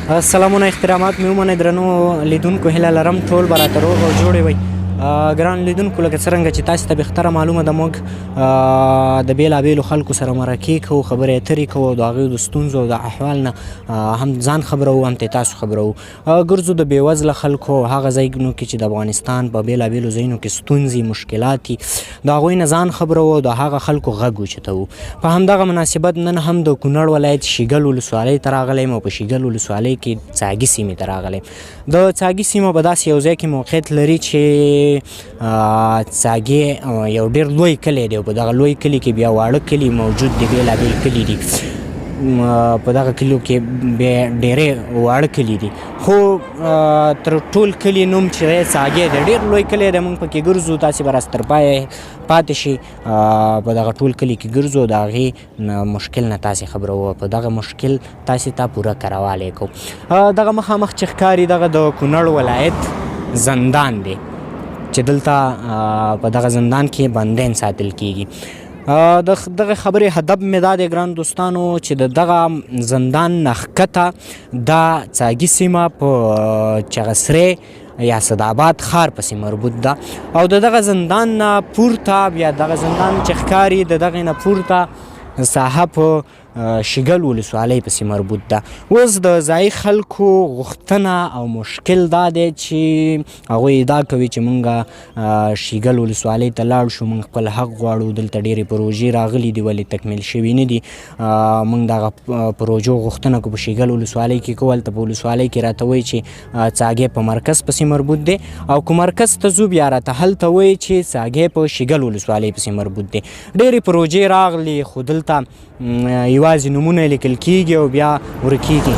سلامونه احترامات مې ومنئ درنو لیدونکو هیله لرم ټول به راته روغ او جوړې وئ. ګران لیدونکو لکه څرنګه چې تاسو ته بهتره معلومه ده موږ د بېلابېلو خلکو سره مرکې کوو، خبرې اترې کوو او د هغوی د ستونزو او د احوال نه هم ځان خبروو هم تاسو خبروو. ګرځو د بېوزله خلکو هغه ځایونو کې چې د افغانستان په بېلابېلو ځایونو کې ستونزې مشکلات دي د هغوی نه ځان خبروو او د هغه خلکو غږ اوچتوو. په همدغه مناسبت نن هم د کونړ ولایت شیګل ولسوالۍ ته راغلی یم او په شیګل ولسوالۍ کې څاګي سیمې ته راغلی یم. د څاګي سیمه په داسې یو ځای کې موقعیت لري چې څاګي یو ډېر لوی کلی دی او په دغه لوی کلي کې بیا واړه کلي موجود دي، بېلابېل کلي دي. په دغه کلیو کې بیا ډېرې واړه کلي دي، خو تر ټول کلي نوم چې دی څاګی دی، ډېر لوی کلی دی. موږ پکې ګرځو، تاسې به راس تر پایه پاتې شي. په دغه ټول کلي کې ګرځو او د هغې مشکل نه تاسې خبروو، په دغه مشکل تاسې ته پوره کروالی کوو. دغه مخامخ چې ښکاري دغه د کونړ ولایت زندان دی چې دلته په دغه زندان کې بندیان ساتل کیږي. دغه خبرې هدف مې دا دی ګران دوستانو چې د دغه زندان نه ښکته دا څاګي سیمه په چغسرې یا صداباد ښار پسې مربوط ده او د دغه زندان نه پورته بیا دغه زندان چې ښکاري د دغې نه پورته ساحه په شیګل ولسوالۍ پسې مربوط ده. اوس د ځایي خلکو غوښتنه او مشکل دا دی چې هغوی ادعا کوي چې موږ شیګل ولسوالۍ ته لاړ شو، موږ خپل حق غواړو، دلته ډېرې پروژې راغلي دي ولې تکمیل شوي نه دي. موږ دغه پروژو غوښتنه کو په شیګل ولسوالۍ کې کوو. هلته په ولسوالۍ کې راته وایي چې څاګی په مرکز پسې مربوط دی او که مرکز ته ځو بیا راته هلته وایي چې څاګی په شیګل ولسوالۍ پسې مربوط دی. ډېرې پروژې راغلي خو دلته یوازې نومونه یې لیکل کېږي او بیا ورکېږي،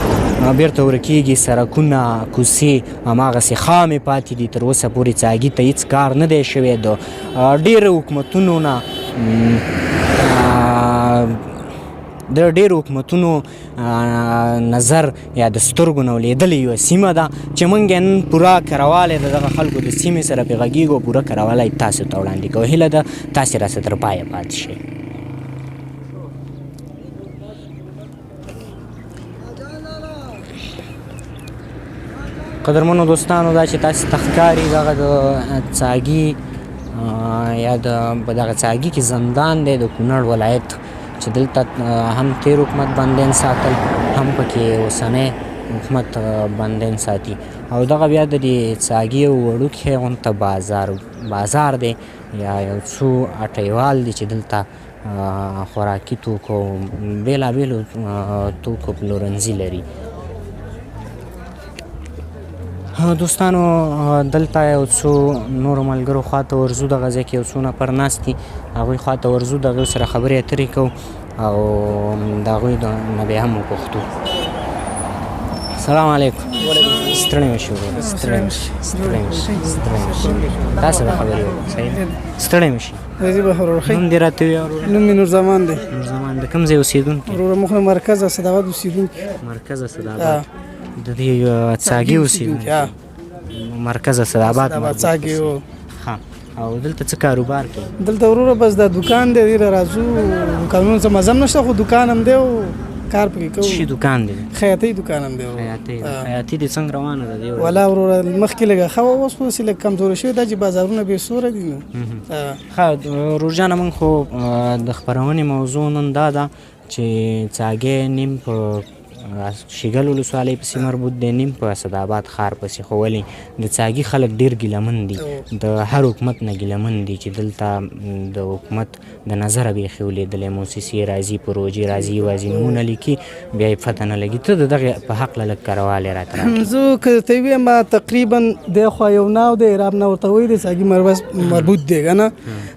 بیرته ورکېږي. سړکونه، کوڅې هماغسې خامې پاتې دي. تر اوسه پورې څاګي ته هېڅ کار نه دی شوی. د ډېرو حکومتونو نه د ډېرو حکومتونو نظر یا د سترګو نه ولیدلې یوه سیمه ده چې موږ یې نن پوره کروالی د دغه خلکو د سیمې سره پرې غږېږو او پوره کروالی تاسو ته وړاندې کوو. هیله ده تاسې راسره تر پایه پاتې شئ. قدرمنو دوستانو دا چې تاسې ته ښکاري دغه د څاګي یا په دغه څاګي کې زندان دی د کونړ ولایت چې دلته هم تیر حکومت بندیان ساتل، هم پکې اوسنی حکومت بندیان ساتي. او دغه بیا د دې څاګي یو وړوکی غونته بازار دی یا یو څو اټیوال دي چې دلته خوراکي توکو بېلابېلو توکو پلورنځي لري. دوستانو دلته یو څو نورو ملګرو خواته ورځو، دغه ځای کې یو څو نفر ناست دي، هغوی خواته ورځو، د هغوی سره خبرې اترې کوو او د هغوی نه بیا هم وپوښتو. سلام علیکم. ستړی مه شي ورور، ستړی مه شي. تاسو به خبرې وکړو، صحیح ده؟ ستړی مه شي. نوم دې راته ووایه وروره. نوم مې نورزمان دی. نورزمان د کوم ځای اوسېدونکی؟ وروره موږ د مرکز اسداباد اوسېدونکي. مرکز اسداباد د دې څاګي اوسېدونکي؟ مرکز اسداباد څاګي و. او دلته څه کاروبار کوي؟ دلته وروره بس دا دکان دی، ډېره راځو، دوکانونو څه مزه هم نشته خو دکان هم دی او کار پکې کوو. څه دکان دی؟ خیاطۍ دکان هم دی. خیاطي دې څنګه روانه ده؟ ولا وروره مخکې لږه ښه وه، اوس خو داسې لږ کمزوری شوې ده چې بازارونه بې سوره دي. نو ښه ورور جانه، موږ خو د خپرونې موضوع نن دا ده چې څاګی نیم په شیګل ولسوالۍ پسې مربوط دی، نیم په اسداباد ښار پسې. خو ولې د څاګي خلک ډېر ګیلمن دي، د هر حکومت نه ګیلمن دي چې دلته د حکومت د نظره بیخي ولیدلی موسسې راځي، پروژې راځي، یوازې نومونه لیکي بیا یې پته نه لګي. ته د دغې په هکله لږ کروالی راته راکړه. زه که درته ووایم تقریبا دېخوا یو ناو دی، راب نه ورته وایي، د څاګي مربوط دی که نه.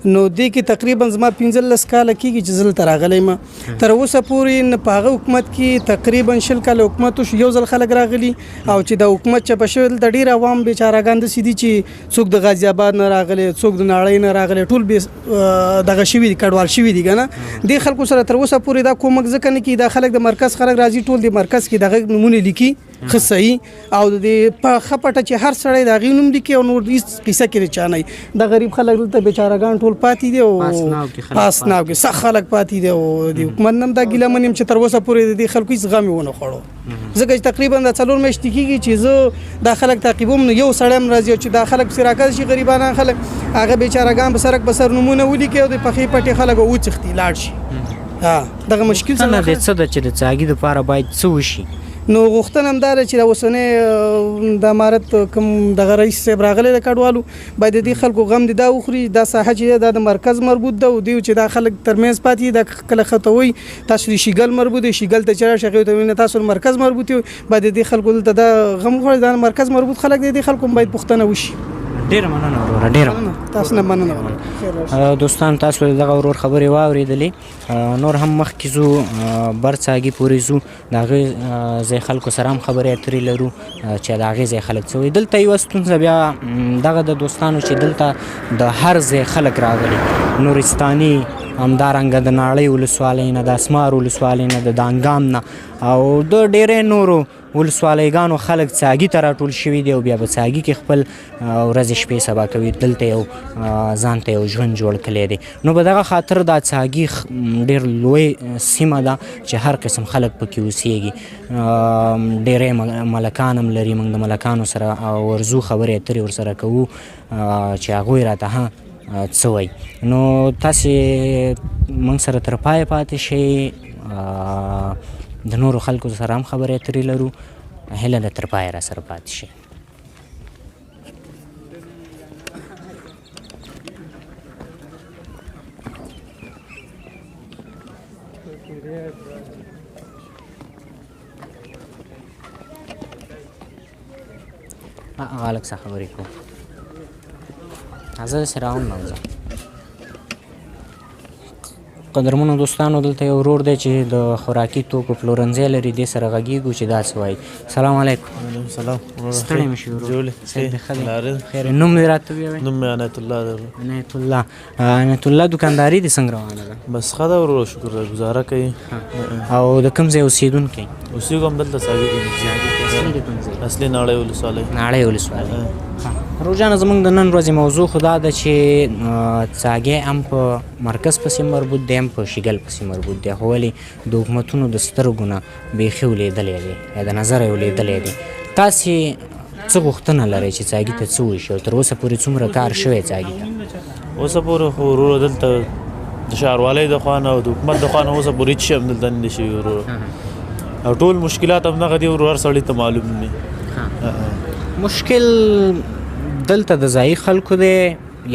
نو دې کې تقریبا زما 15 کاله کېږي چې زه دلته راغلی یم. تر اوسه پورې په هغه حکومت کې تقریبا 20 کاله حکومت وشو، یو ځل خلک راغلي او چې د حکومت چپه شوی دلته ډېر عوام بېچارهګان داسې دي چې څوک د غازي آباد نه راغلی، څوک د نړۍ نه راغلی، ټول دغه شوي دي، کډوال شوي دي که نه. دې خلکو سره تر اوسه پورې دا کومک ځکه نه کېږي. دا خلک د مرکز خلک راځي، ټول د مرکز کې دغه نومونه لیکي ښه صحیح او د په ښه پټه چې هر سړی د هغې نوم لیکي او نور هېڅ قیصه کې چا نه وي د غریب خلک دلته بیچارهګان ټول پاتې دي او پاسناو کې سخت خلک پاتې دي او د حکومت نه هم دا ګیله من یم چې تر اوسه پورې د دې خلکو هېڅ غم یې ونه خوړو ځکه چې تقریبا د 4 میاشتې کېږي چې زه دا خلک تعقیبوم نو یو سړی هم راځي چې دا خلک پسې راکاږي شي غریبانان خلک هغه بیچارهګان په سرک په سر نومونه ولیکي او د پخې پټې خلک وڅښتي لاړ شي دغه مشکل څه نه دی څه ده چې د څاګي دپاره باید څه وشي نو غوښتنه هم دا ده چې د اوسنۍ د امارت کوم دغه رئیس صاحب راغلی د کډوالو باید د دې خلکو غم دې دا وخوري دا ساحه چې دا د مرکز مربوط ده او دوی چې دا خلک ترمنځ پاتې دا کله خطوي تاسو د شیګل مربوط دی شیګل ته چې راشي ته وینئ تاسو مرکز مربوط یو باید د دې خلکو دلته دا غم وخوري دا مرکز مربوط خلک د دې خلکو باید پوښتنه وشي ډېره مننه وروره ډېره تاسو نه مننه دوستان تاسو دغه ورور خبرې واورېدلې نور هم مخکې ځو بر څاګي پورې ځو د هغې ځای خلکو سره هم خبرې اترې لرو چې د هغې ځای خلک څه وایي دلته یوه ستونزه بیا دغه د دوستانو چې دلته د هر ځای خلک راغلي نورستاني همدارنګه د ناړۍ ولسوالۍ نه د اسمار ولسوالۍ نه د دانګام نه او د ډېرې نورو ولسوالیګانو خلک څاګي ته راټول شوي دي او بیا په څاګي کې خپل ورځې شپې سبا کوي دلته یو ځان ته یو ژوند جوړ کړی دی نو په دغه خاطر دا څاګي ډېر لوی سیمه ده چې هر قسم خلک پکې اوسېږي ډېری ملکان هم لري موږ د ملکانو سره ورځو خبرې اترې ورسره کوو چې هغوی راته څه وایي نو تاسې موږ سره تر پایه پاتې شئ د نورو خلکو سره هم خبرې اترې لرو هیله ده تر پایه را سره پاتې شئ هغه هلک سره خبرې کوو زه داسې راوننوځم قدرمنو دوستانو دلته یو ورور دی چې د خوراکي توکو پلورنځی لري دې سره غږېږو چې دا څه وایي سلام علیکم وعلیکم سلام ستړی مه شي ورور صحیح دی ښه دی خیر نوم دې راته ووایئ نوم مې عنایت الله دی عنایت الله عنایت الله دوکانداري دې څنګه روانه ده بس ښه ده ورور شکر دی ګزاره کوي او د کوم ځای اوسېدونکی اوسېږو هم دلته څاګي کې اصلي ناړۍ ولسوالۍ ناړۍ ولسوالۍ روجانه زموږ د نن ورځې موضوع خو دا ده چې څاګی هم په مرکز پسې مربوط دی هم په شیګل پسې مربوط دی خو ولې د حکومتونو د سترګو نه بیخي ولیدلی دی یا د نظره یې ولیدلی دی تاسې څه غوښتنه لرئ چې څاګي ته څه وشي او تر اوسه پورې څومره کار شوی څاګي ته اوسه پورې خو وروره دلته د ښاروالۍ د خوا نه او د حکومت د خوا نه اوسه پورې هېڅ شی هم دلته نه دي شوي وروره او ټول مشکلات همدغه دي ورور هر سړي ته معلوم دي مشکل دلته د ځایي خلکو دی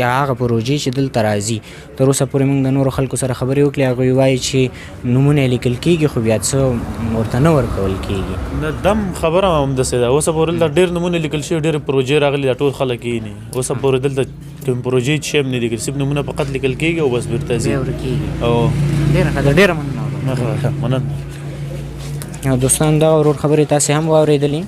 یا هغه پروژې چې دلته راځي تر اوسه پورې موږ د نورو خلکو سره خبرې وکړې هغوی وایي چې نومونه یې لیکل کېږي خو بیا څه ورته نه ورکول کېږي نه دم خبره همداسې ده اوسه پورې دلته ډېر نومونه لیکل شوي ډېرې پروژې راغلي دا ټول خلک یې نه اوسه پورې دلته کوم پروژې چې هم نه لیکل صرف نومونه فقط لیکل کېږي او بس بیرته ځي او ډېره ښه ده ډېره مننه مننه دوستان دا ورور خبرې تاسې هم واورېدلې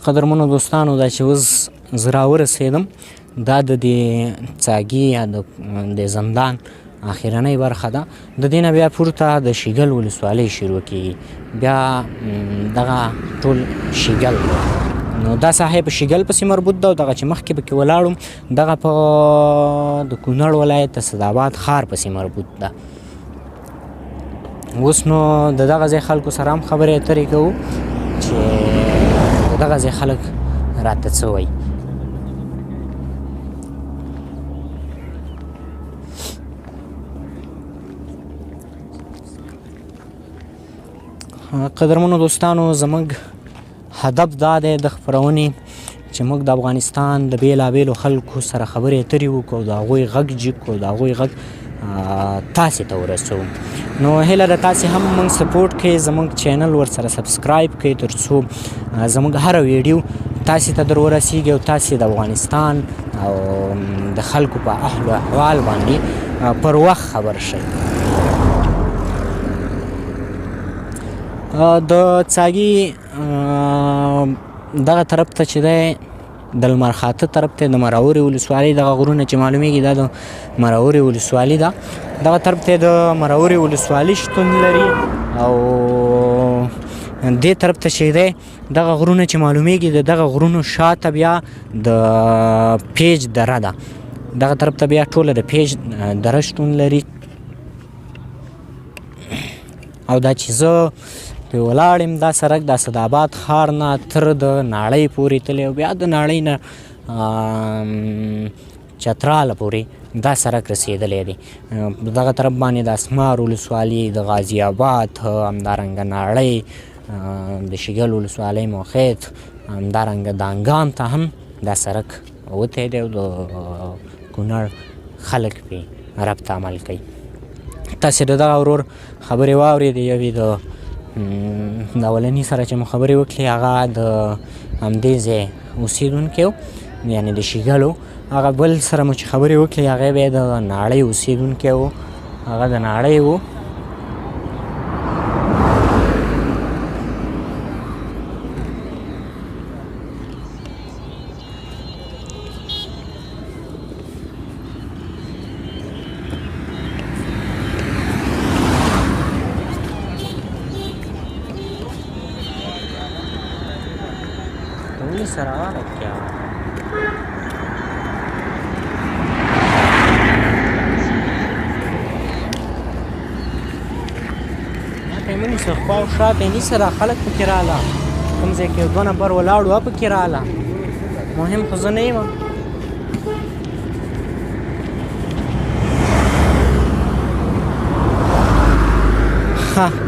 قدرمنو دوستانو دا چې اوس زه راورسېدم دا د دې څاګي یا د زندان اخرنۍ برخه ده د دې نه بیا پورته د شیګل ولسوالۍ شروع کېږي بیا دغه ټول شیګل نو دا ساحه په شیګل پسې مربوط ده او دغه چې مخکې پکې ولاړم دغه په د کونړ ولایت اسداباد ښار پسې مربوط ده اوس نو د دغه ځای خلکو سره هم خبرې اترې کوو چې د دغه ځای خلک راته څه وایي قدرمنو دوستانو زموږ هدف دا دی د خپرونې چې چې موږ د افغانستان د بېلابېلو خلکو سره خبرې اترې وکړو، د هغوی غږ جګ کړو، د هغوی غږ تاسې ته ورسوو. نو هیله ده تاسې هم موږ سپورټ کړئ، زموږ چینل ورسره سبسکرایب کړئ تر څو زموږ هره ویډیو تاسې ته در ورسیږي او تاسې د افغانستان او د خلکو په احوال و احوال باندې پر وخت خبر شئ. د څاګي دغه طرف ته چې دی د لمر خاته طرف ته د مراورې ولسوالۍ دغه غرونه چې معلومیږي دا د مراورې ولسوالي ده. دغه طرف ته د مراورې ولسوالي شتون لري او دې طرف ته چې دی دغه غرونه چې معلومیږي د دغه غرونو شاته بیا د پیج دره ده. دغه طرف ته بیا ټوله د پیج دره شتون لري او دا چې زه پې ولاړ یم دا سړک د اسداباد ښار نه تر د ناړۍ پورې تللی او بیا د ناړۍ نه چتراله پورې دا سړک رسېدلی دی. دغه طرف باندې د اسمار ولسوالي، د غازي آباد، همدارنګه ناړۍ، د شیګل ولسوالۍ موخیت، همدارنګه دانګام ته هم دا سړک وتی دی او د کونړ خلک پې ربط عمل کوي. تاسې د دغه ورور خبرې واورېدې، یوې د اولني سره چې مو خبرې وکړې هغه د همدې ځای اوسېدونکی و، یعنې د شیګل و. هغه بل سره مو چې خبرې وکړې هغه بیا د ناړۍ اوسېدونکی و، هغه د ناړۍ و. سره والا کیا منی سره خوا او شاته نیسه دا خلک پکې راله، کوم ځای کې دوه نفر ولاړ وه پکې راله، مهم خو زه نه یم.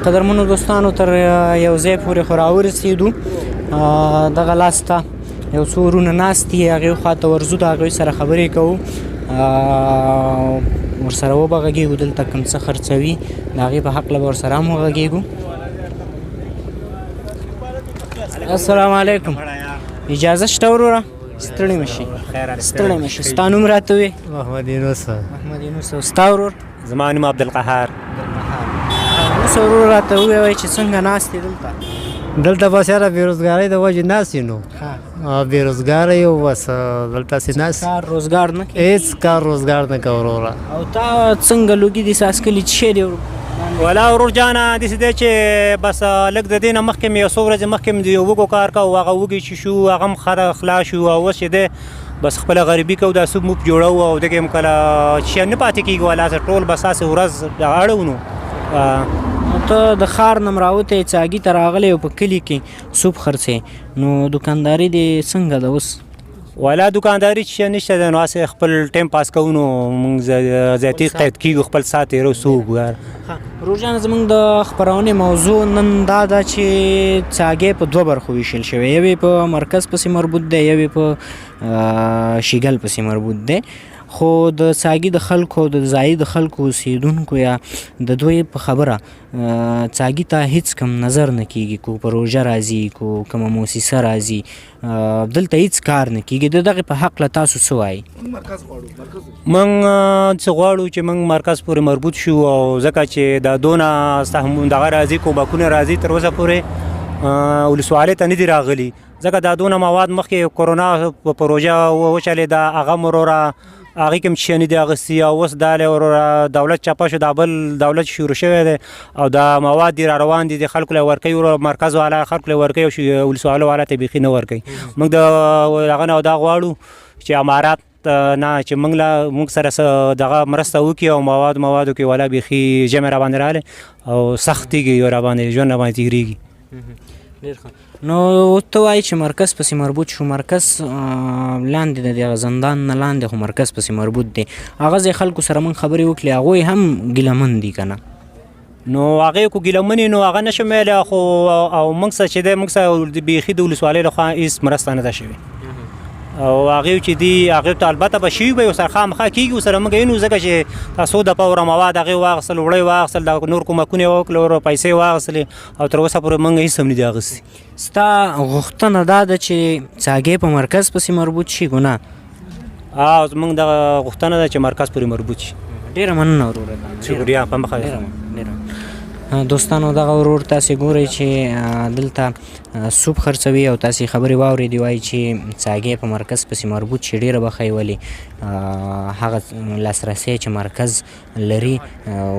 قدرمنو دوستانو تر یو ځای پورې خو راورسېدو. دغه لاس ته یو څو ورونه ناست دي، هغې خواته ورځو، د هغوی سره خبرې کوو، ورسره وبغږېږو، دلته کوم څه خرڅوي د هغې په هکله به ورسره هم وغږېږو. السلام علیکم، اجازه شته وروره؟ ستړی مه شي، ستړی مه شي. ستا نوم راته ووایې؟ محمد یونس. محمد یونس. او ستا ورور؟ زما نوم عبدالقهار. اوس ورور راته ووایه چې څنګه ناست یې دلته؟ دلته بس یاره بېروزګارۍ د وجې ناست یو، نو بېروزګاره یو، بس دلته هسې ناست، کار روزګار نه کوې؟ هېڅ کار روزګار نه کوه وروره. او تا څنګه لوګي دي ساس کلي څه شی دی؟ ولا ورور جانه داسې دی چې بس لږ د دې نه مخکې مې یو څو ورځې مخکې مې د یو وږو کار کوو، هغه وږی چې شو هغه هم خلاص شو، او اوس چې دی بس خپله غریبي کوو، دا سوپ موپ جوړوو او دغې هم کله شیان نه پاتې کېږي، ولا ټول بس هسې ورځ اړو نو. ته د ښار نه راوتی څاګي ته راغلی او په کلي کې سوپ خرڅې، نو دوکانداري دې څنګه ده اوس؟ ولا دوکانداري چې نشته ده، نو هسې خپل ټایم پاس کوو، نو موږ زیاتي قید کېږو، خپل ساعت تېرو څوک. ورور جانه زموږ د خپرونې موضوع نن دا ده چې څاګی په دوه برخو ویشل شوی، یوې په مرکز پسې مربوط دی، یوې په شیګل پسې مربوط دی. خو د څاګي د خلکو او د ځایي د خلکو اوسېدونکو یا د دوی په خبره څاګي ته هیڅ کم نظر نه کېږي، کو پروژه راځي، کو کومه موسسه راځي، دلته هیڅ کار نه کېږي. د دغې په هکله تاسو څه وایي؟ موږ څه غواړو چې موږ مرکز پورې مربوط شو، او ځکه چې دا دونه دغه راځي، کوبکونه راځي، تر اوسه پورې ولسوالۍ ته نه دي راغلي، ځکه دا دونه مواد مخکې کرونا پروژه وچلېده، هغه وروره هغې کې هم شیانې دي اخیستي، او اوس دا وروره دولت چاپه شو، دا بل دولت شروع شوی دی، او دا مواد دي را روان دي، د خلکو له ورکوي، مرکز والا خلکو له ورکوي او ولسوالۍ والا ته بیخي نه ورکوي. موږ د هغه نه دا غواړو چې امارات نه چې موږ سره دغه مرسته وکړي او موادو کې والا بیخي جمع را باندې راغلی او سخت تېږي را باندې ژوند را باندې تېرېږي. نو ته وایي چې مرکز پسې مربوط شو، مرکز لاندې د دغه زندان نه لاندې خو مرکز پسې مربوط دی، هغه ځای خلکو سره موږ خبرې وکړې، هغوی هم ګیلهمن دي که نه؟ نو هغې کو ګیلهمنې نو هغه نه شم ویلی، خو او موږ سره چې دی موږ سره بیخي د ولسوالۍ لخوا هېڅ مرسته نه ده شوې، او هغه چې دی هغه ته البته به شي به سره خامخا کیږي سره موږ اینو ځکه چې تاسو د پاور مواد هغه واغسل وړي واغسل د نور کومکونه وکړو پیسې واغسل او تر اوسه پورې موږ هیڅ هم نه دی اغستی. ستا غوښتنه دا ده چې څاګې په مرکز پسې مربوط شي ګناه؟ زموږ دغه غوښتنه ده چې مرکز پورې مربوط شي. ډېره مننه وروره. شکریه په مخه. دوستانو دغه ورور تاسې ګورئ چې دلته سوپ خرڅوي او تاسې خبرې واورېدې وایي چې څاګې په مرکز پسې مربوط شي. ډېره به ښه ولې هغه لاسرسی چې مرکز لري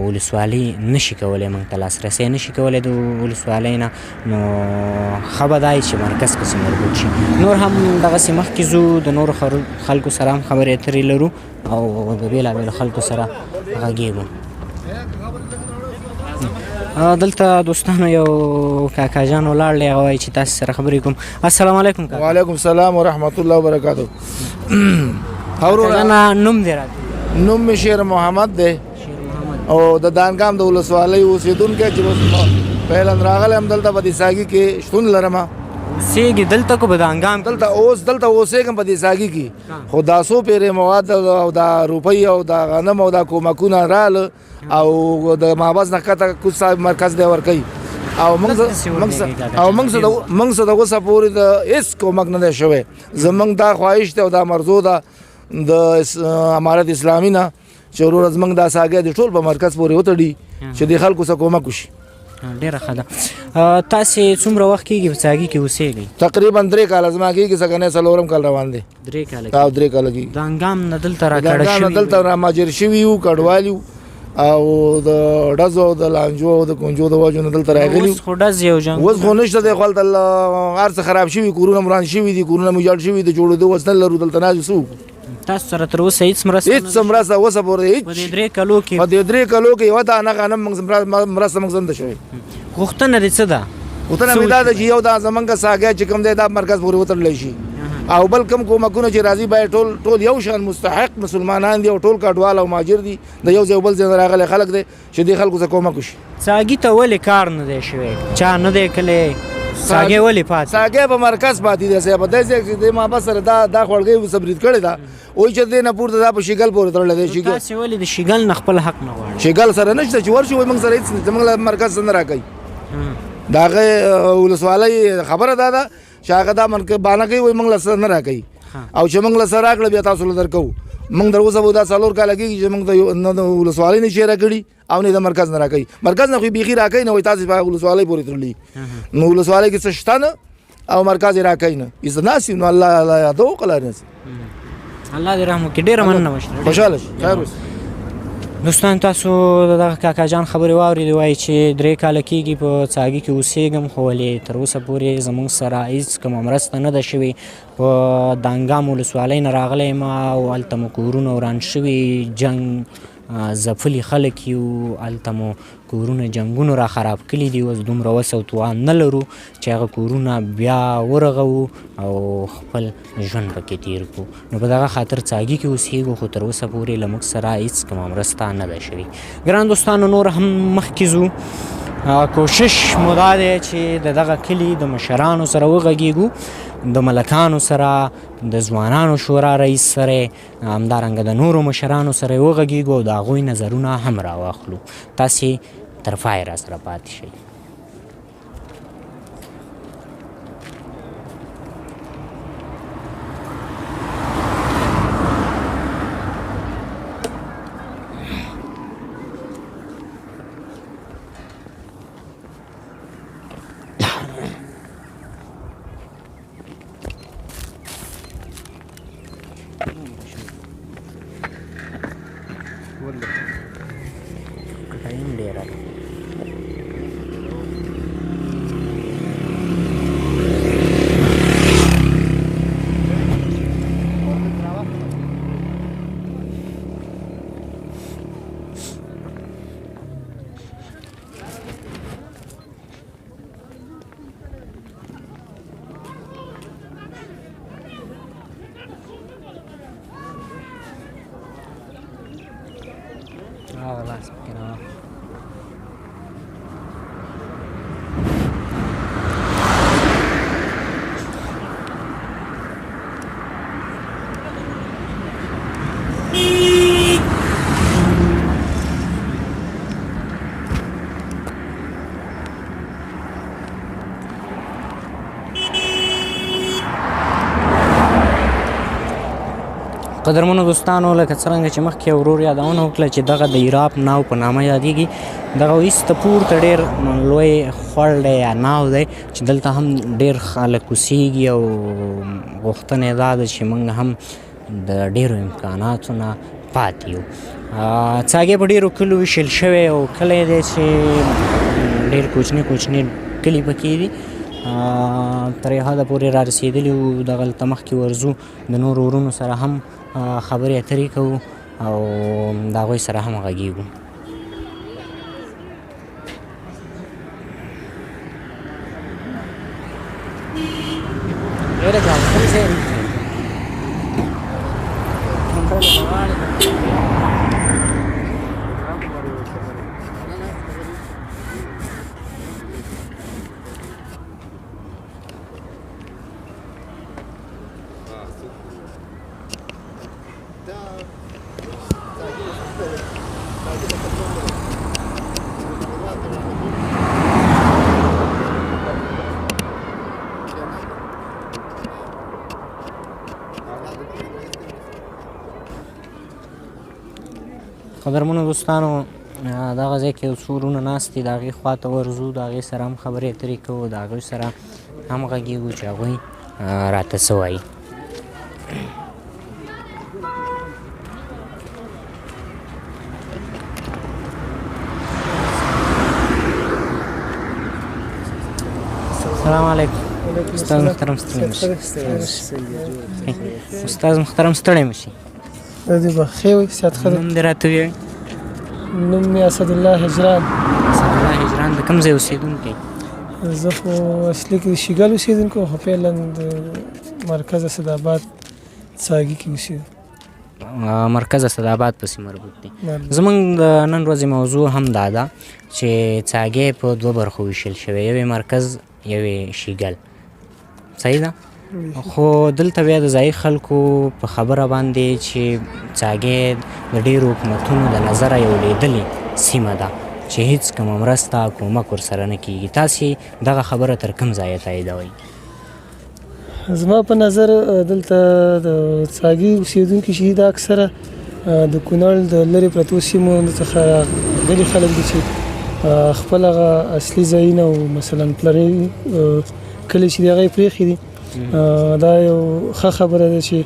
ولسوالي نشي کولی، موږ ته لاسرسی نشي کولی د ولسوالۍ نه، نو ښه به دا چې مرکز پسې مربوط شي. نور هم دغسې مخکې ځو، د نورو خلکو سره هم خبرې اترې لرو او د بېلابېلو خلکو سره غږېږو. دلته دوستانو یو کاکا جان ولاړ دی، هغه وایي چې تاسې سره خبرې کوم. السلام علیکم کاکا. وعلیکم السلام ورحمت الله وبرکاتو. کاکا نوم دی راته؟ نوم مې شیر محمد دی او د دانګام د ولسوالۍ اوسېدونکی چې پهلن راغلی هم دلته په دې ساګي کې شتون لرم. اوسېږي دلته که په دانګام؟ دلته اوسېږم په دې ساګي کې، خو دا څو پیرې مواد او دا روپۍ او دا غنم او دا کومکونه راله او د مابز نه کته کوڅ صاحب مرکز دی ورکوي او موږ څه د اوسه پورې د هېڅ کومک نه دی شوی. زموږ دا خواهش دی او دا مرزو ده د امارت اسلامي نه چې وروره زموږ دا ساګی د ټول په مرکز پورې وتړي چې د خلکو څه کومک وشي. ډېره ښه ده. تاسې څومره وخت کېږي په څاګي کې اوسېږئ؟ تقریبا 3 کاله زما کېږي، څه کنه 4 کال روان دی. 3 کاله او 3 کاله کېږي. دانګام نه دلته راکړه شوي؟ دلته راماجر شوي یو، کډوال یو او د ډزو او د لانجو او د کونجو د وجو نه دلته راغلي. اوس خو ډز یو جنګ اوس خو نشته دی، خو هلته هر څه خراب شوي، کورونه وران شوي دي، کورونه مو جوړ شوي د جوړېدو وس نه لرو. دلته ناست څوک تاسو سره تر اوسه هېڅ مرسته؟ هېڅ مرسته اوسه پورې په دې 3 کالو کې؟ په دې 3 کالو کې یوه دانه غنم مرسته موږ زنده شوې. غوښتنه دې څه ده؟ غوښتنه مې دا ده چې یو دا زموږ ساګی چې کوم دی دا مرکز پورې وتړلی شي او بل کوم کومکونه چې راځي باید ټول یو شان مستحق مسلمانان دي او ټول کډوال او مهاجر دي، د یو ځای بل ځای راغلي خلک دي چې دې خلکو څه کومک وشي. څاګي ته ولې کار نه دی شوی؟ چا نه دی کلی؟ څاګی ولې پاتې؟ څاګی په مرکز پاتې دی صاحب. داسې چې د مابس سره دا خوړګۍ وسبرید کړې ده، وایي چې دې نه پورته دا په شیګل پورې تړلی دی. شیګل تاسې ولې د شیګل نه خپل حق نه غواړئ؟ شیګل سره نشته چې ورشي وایي موږ سره هېڅ نشته، موږ له مرکز نه راکوي. د هغې ولسوالۍ خبره دا ده چې هغه دا بانه کوي، وایي موږ له څه نه راکوي او چې موږ له څه راکړه بیا تاسو له درکوو. موږ در اوسه به دا 4 کاله کېږي چې موږ نه د ولسوالۍ نه شی راکړي او نه د مرکز نه راکوي. مرکز نه خو بیخي راکوي نه، وایي تاسې په ولسوالۍ پورې تړلي. نو ولسوالۍ کې څه شته نه او مرکز یې راکوي نه، ایسته ناست نو الله یادو وکړه ناست. الله دې رحم وکړي. ډېره مننه مشره. خوشحاله شي. خیر اوسه. دوستان تاسو دغه کاکا جان خبرې واورېدې، وایي چې 3 کاله کېږي په څاګي کې اوسېږم، خو ولې تر اوسه پورې زموږ سره هېڅ کومه مرسته نه ده شوې. په دانګام ولسوالۍ نه راغلی یم او هلته مو کورونه وران شوي، جنګ ځپلي خلک یو، هلته مو کورونه جنګونو را خراب کړي دي. اوس دومره وس او توان نه لرو چې هغه کورونه بیا ورغوو او خپل ژوند پکې تیر کړو. نو په دغه خاطر څاګي کې اوسېږو، خو تر اوسه پورې له موږ سره هېڅ کومه مرسته نه ده شوې. ګران دوستانو نور هم مخکې ځو. کوشش مو دا دی چې د دغه کلي د مشرانو سره وغږېږو، د ملکانو سره، د ځوانانو شورا رئیس سره، همدارنګه د نورو مشرانو سره وغږېږو او د هغوی نظرونه هم راواخلو. تاسې تر پایه را سره پاتې شئ. خلاص كده. قدرمنو دوستانو لکه څرنګه چې مخکې ورور یادونه وکړه چې دغه د ایراب ناو په نامه یادېږي دغه ایسته پورته ډېر لوی خوړ دی یا ناو دی چې دلته هم ډېر خلک اوسېږي او غوښتنه یې دا ده چې موږ هم د ډېرو امکاناتو نه پاتې یو څاګې په ډېرو کلیو ویشل شوی او کلی دی چې ډېر کوچني کوچني کلي پکې دي تر یو حده پورې را رسېدلي وو دغلته مخکې ورځو د نورو ورونو سره هم خبرې اترې کوو او د هغوی سره هم غږېږو قدرمنو دوستانو دغه ځای کې یو څو وروڼه ناست دي د هغې خوا ته ورځو د هغې سره هم خبرې اترې کوو د هغوی سره هم غږېږو چې هغوی راته څه وایي السلام علیکم استاد محترم ستړی مشي استاد محترم ستړی مشي دی بخیر وي صحت ښه ده نوم دې راته ووایئ نوم مې اسدالله هجران اسدالله هجران د کوم ځای اوسېدونکی زه خو اصلي کې د شیګل اوسېدونکی خو فعلا د مرکز اسداباد څاګي کې اوسېدم مرکز اسداباد پسې مربوط دی زموږ د نن ورځې موضوع هم دا ده چې څاګی په دوه برخو ویشل شوی یو مرکز یو شیګل صحیح ده خو دلته بیا د ځایي خلکو په خبره باندې چې څاګی د ډېرو حکومتونو د نظره یو لیدلې سیمه ده چې هیڅ کومه مرسته کومک ورسره نه کېږي تاسې دغه خبره تر کوم ځایه تاییدوئ زما په نظر دلته د څاګي اوسېدونکي چې دا اکثره د کونړ د لرې پرتو سیمو څخه غلي خلک دي چې خپل هغه اصلي ځایونه او مثلا پلرني کلي چې د هغه یې پرېښي دي دا یو ښه خبره ده چې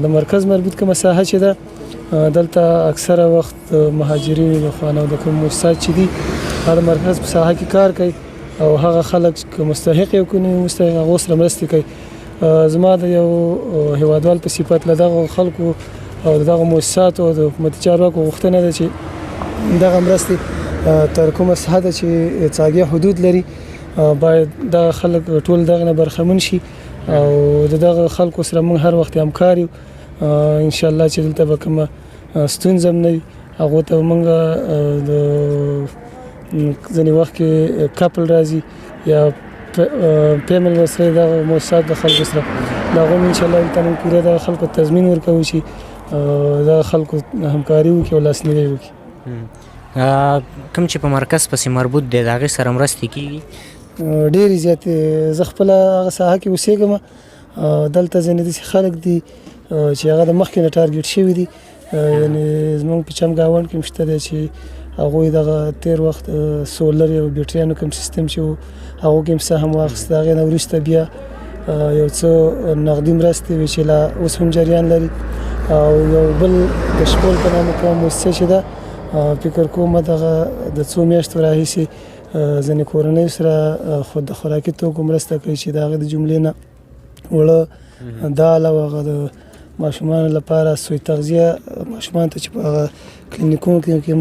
د مرکز مربوط کومه ساحه چې ده دلته اکثره وخت مهاجرینو د خوا نه او د کوم مؤسسات چې دي هغه د مرکز په ساحه کې کار کوي او هغه خلک چې مستحق یو کني مستحق هغه سره مرستې کوي زما د یو هیوادوال په صفت له دغه خلکو او دغه مؤسساتو او د حکومتي چارواکو غوښتنه ده چې دغه مرستې تر کومه ساحه ده چې څاګي حدود لري باید دغه خلک ټول دغه نه برخمن شي او دغه خلکو سره موږ هر وخت همکار یو ان شاء الله چې دلته به کومه ستونزه هم نه وي هغو ته موږ د ځینې وخت کې کپل راځي یا پیمل سره دغه مؤسسات د خلکو سره د هغو ان شاء الله دلته موږ پوره دغه خلکو تضمین ورکوو چې دغه خلکو همکاري وکړي او لاسنیوی وکړي کوم چې په مرکز پسې مربوط دی د هغې سره مرستې کېږي ډېرې زیاتې زه خپله هغه ساحه کې اوسېږم دلته ځینې داسې خلک دي چې هغه د مخکې نه ټارګېټ شوي دي یعنې زموږ په چمګاونډ کې هم شته دی چې هغوی دغه تېر وخت سولر او بیټریانو کوم سیستم چې و هغو کې هم څه هم واخیست د هغې نه وروسته بیا یو څه نغدي مرستې وې چې لا اوس هم جریان لري او یو بل د شپول په نامه کومه مؤسسه چې ده فکر کوم دغه د څو میاشتو راهیسې ځینې کورنیو سره خود د خوراکي توکو مرسته کوي چې د هغې د جملې نه وړه دال او هغه د ماشومانو لپاره سوی تغذیه ماشومانو ته چې په هغه کلینیکونو کې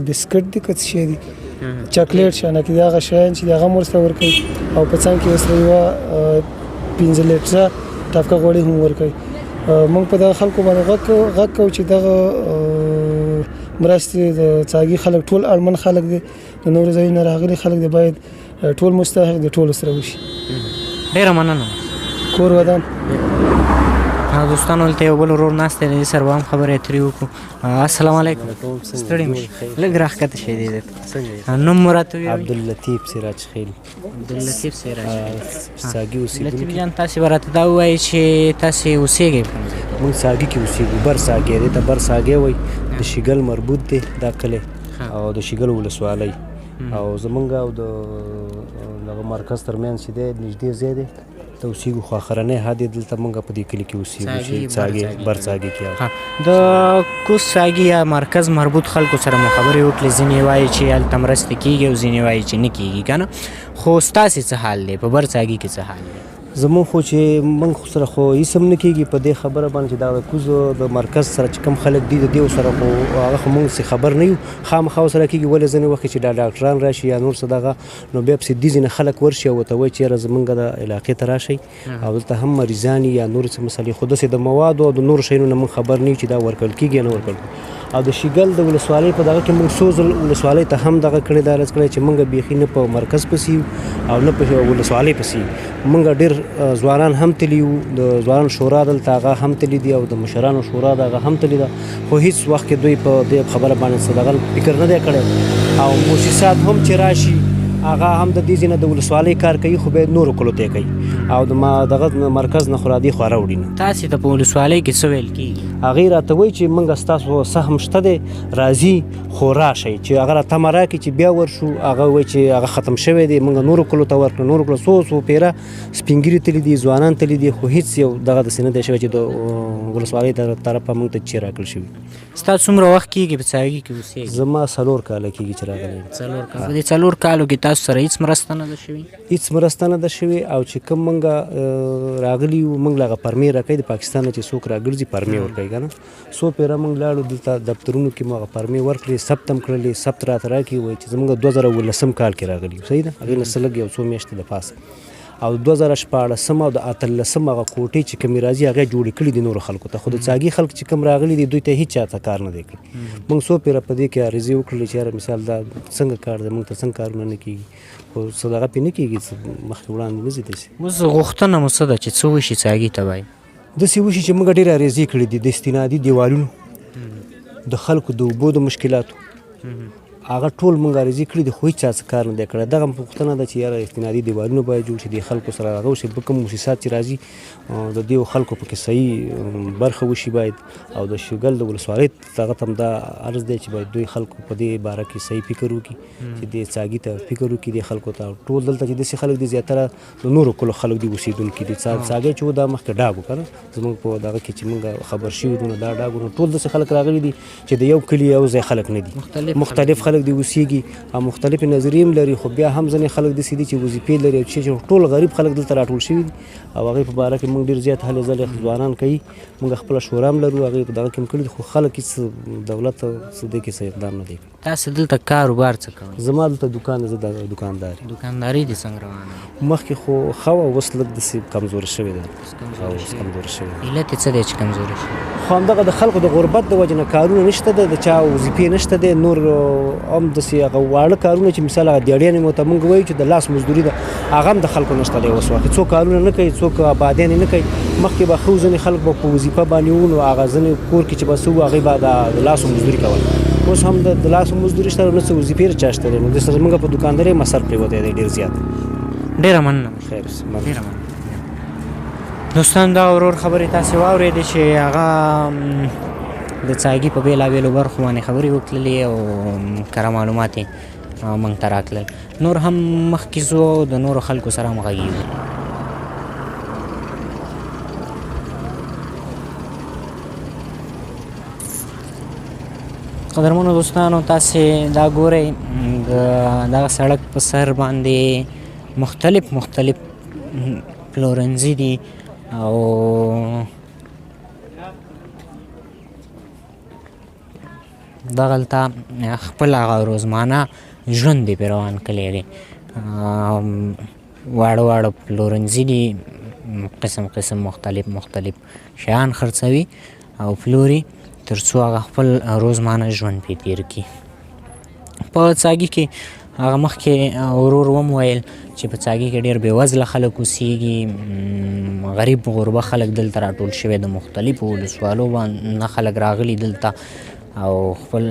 بسکټ دي که څه شی دي چاکلیټ شانه کې د هغه شیان چې د هغه مرسته ورکوي او په څنګ کې ورسره یوه 15 لیټره ټاپکه غوړي هم ورکوي موږ په دغه خلکو باندې غږ کوو چې دغه مرستې د څاګي خلک ټول اړمن خلک دي د نورو ځایونو نه راغلي خلک دي باید ټول مستحق دي ټولو سره وشي ډېره مننه کور ودان دوستانو دلته یو بل ورور ناست دی سره به هم خبرې اترې وکړو السلام علیکم ستړي مه شئ لږ راښکته شئ دې نوم مو راته ووایئ عبداللطیف سراج خیل عبداللطیف سراج ساګي لطیف اوسېدونکی جان تاسې به راته دا ووایئ چې تاسې اوسېږئ په کوم ځای کې؟ موږ ساګي کې اوسېږو بر ساګي دې ته بر ساګي وایي د شیګل مربوط دی دا کلی او د شیګل ولسوالۍ او زمونږ او د دغه مرکز ترمنځ چې دی نږدې ځای دی ته اوسېږو خو اخرنی حد یې دلته موږ په دې کلي کې اوسېږو چې ساګي بر ساګي کې د کوز ساګي یا مرکز مربوط خلکو سره مو خبرې وکړې ځینې وایي چې هلته مرستې کېږي او ځینې وایي چې نه کېږي که نه خو ستاسې څه حال دی په بر ساګي کې څه حال دی زمونږ خو چې موږ خو سره خو هېڅ هم نه کېږي په دې خبره باندې چې دا د کوزو د مرکز سره چې کوم خلک دي د دې سره خو هغه خو موږ څه خبر نه یو خامخا ورسره کېږي ولې ځینې وخت چې دا ډاکټران راشي یا نور څه دغه نو بیا پسې دې ځینې خلک ورشي او ورته وایي چې یاره زمونږ د علاقې ته راشئ او دلته هم مریضان یا نور څه مسلې خو داسې د موادو او د نورو شیانو نه موږ خبر نه یو چې دا ورکول کېږي یا نه ورکول او د شیګل د ولسوالۍ په دغه کې موږ څو ځل ولسوالۍ ته هم دغه کړی دا رس کړی چې موږ بیخي نه په مرکز پسې او نه په ولسوالۍ پسې موږ ډېر ځوانان هم تلي وو د ځوانان شورا دلته هغه هم تلي دي او د مشرانو شورا د هغه هم تلي ده خو هېڅ وخت کې دوی په دې خبره باندې څه دغه فکر نه دی کړی او موسسات هم چې راشي هغه هم د دې ځینې د ولسوالۍ کار کوي خو باید نورو کلو ته کوي او د دغه مرکز نه خو رادي خو راوړي نه تاسې ته په ولسوالۍ کې څه ویل کېږي هغې راته وایي چې موږ ستاسو سهم شته دی راځي خو راشئ چې هغه را تمه راکړي چې بیا ورشو هغه وایي چې هغه ختم شوی دی موږ نورو کلو ته ورکړو نورو کلو څو پیره سپین ږیري تللي دي ځوانان تللي دي خو هېڅ یو دغه داسې نه دی شوی چې د ولسوالۍ طرفه موږ ته چې راکړل شوي ستا څومره وخت کېږي په څاګي کې اوسېږي زما 4 کاله کېږي چې راغلی یم 4 کاله په دې 4 کالو کې تاسو سره هېڅ مرسته نه ده شوې هېڅ مرسته نه ده شوې او چې کوم موږ راغلي یو موږ له هغه پرمې راکوي د پاکستان نه چې څوک راګرځي پرمې ورکوي که نه څو پیره موږ لاړو دلته دفترونو کې مو هغه پرمې ورکړې ثبت هم کړلې ثبت راته راکړي وایي چې زموږ 2019 کال کې راغلي یو صحیح ده هغې نه څه لږ یو څو میاشتې د پاسه او 2014 او د 18 هغه کوټې چې کومې راځي هغه جوړې کړي دي نورو خلکو ته خو د څاګي خلک چې کوم راغلي دي دوی ته هېڅ چاته کار نه دی کړی موږ څو پیره په دې کې عریضې وکړلې چې یاره مثال دا څنګه کار دی موږ ته څنګه کارونه نه کېږي خو څه دغه پرې نه کېږي مخکې وړاندې نه ځي داسې اوس غوښتنه مو څه ده چې څه وشي څاګي ته وایي داسې وشي چې موږ ډېرې عریضې کړي دي د استنادي دیوالونو د خلکو د اوبو د مشکلاتو هغه ټول موږ عریضې کړي دي خو هېڅ چا څه کار نه دی کړی دغه پوښتنه ده چې یاره استنادي دیوالونه باید جوړ شي د خلکو سره هغه وشي کوم موسسات چې راځي د دې خلکو پکې صحیح برخه وشي باید او د شیګل د ولسوالۍ دغه ته هم دا عرض دی چې باید دوی خلکو په دې باره کې صحیح فکر وکړي چې دې څاګي ته فکر وکړي دې خلکو ته ټول دلته چې داسې خلک دي زیاتره د نورو کلو خلک دي اوسېدونکي دي څاګی چې و دا مخکې ډاګ و که نه زموږ په دغه کې چې موږ خبر شوي دي نو دا ډاګ و نو ټول داسې خلک راغلي دي چې د یو کلي یو ځای خلک نه دي مختلف خلک دي اوسېږي او مختلفې نظریې هم لري خو بیا هم ځینې خلک داسې دي چې وظیفې لري او چې ټول غریب خلک دلته راټول شوي دي او هغې په باره کې موږ ډېر زیات هلې ځلې ځوانان کوي موږ خپله شورا هم لرو هغې په دغه کې هم کړي دي خو خلک هېڅ دولت څه دې کې څه اقدام نه دی کړی تاسې دلته کاروبار څه کوئ زما دلته دوکان زه د دوکاندار یم دوکانداري دې څنګه روانه ده مخکې خو ښه وه اوس لږ داسې کمزوره شوې ده اوس کمزوره شوې ده علت یې څه دی چې کمزوري شي خو همدغه د خلکو د غربت د وجې نه کارونه نشته ده د چا وظیفې نشته دی نور هم داسې هغه واړه کارونه چې مثال هغه دیاړیانې مو ته موږ وایو چې د لاس مزدوري ده هغه هم د خلکو نشته دی اوس وخت څوک کارونه نه کوي څوک آبادیانې نه کوي مخکې به ښه ځینې خلک به په وظیفه باندې وو نو هغه ځینې کور کې چې به څه وو هغې به د لاسو مزدوري کول اوس هم د لاسو مزدوري شته نه څه وظیفې چا شته دی نو دې سره زموږ په دوکاندارۍ مصرف پرېوتی دی ډېر زیات ډېره مننه خیر ډېره مننه دوستان دا ورور خبرې تاسې واورېدې چې هغه د څاګي په بېلابېلو برخو باندې خبرې وکړلې او کره معلومات یې موږ ته راکړل نور هم مخکې ځو د نورو خلکو سره هم غږېږو قدرمنو دوستانو تاسې دا ګورئ دغه سړک په سر باندې مختلف پلورنځي دي او دغلته خپل هغه روزمانه ژوند دی پرې روان کړی دی واړه پلورنځي دي قسم مختلف شیان خرڅوي او پلوري تر څو هغه خپل روزمانه ژوند پرې تېر کړي په څاګي کې هغه مخکې ورور وم ویل چې په څاګي کې ډېر بېوزله خلک اوسېږي، غریب غربه خلک دلته راټول شوي، د مختلفو ولسوالو نه خلک راغلي دلته او خپل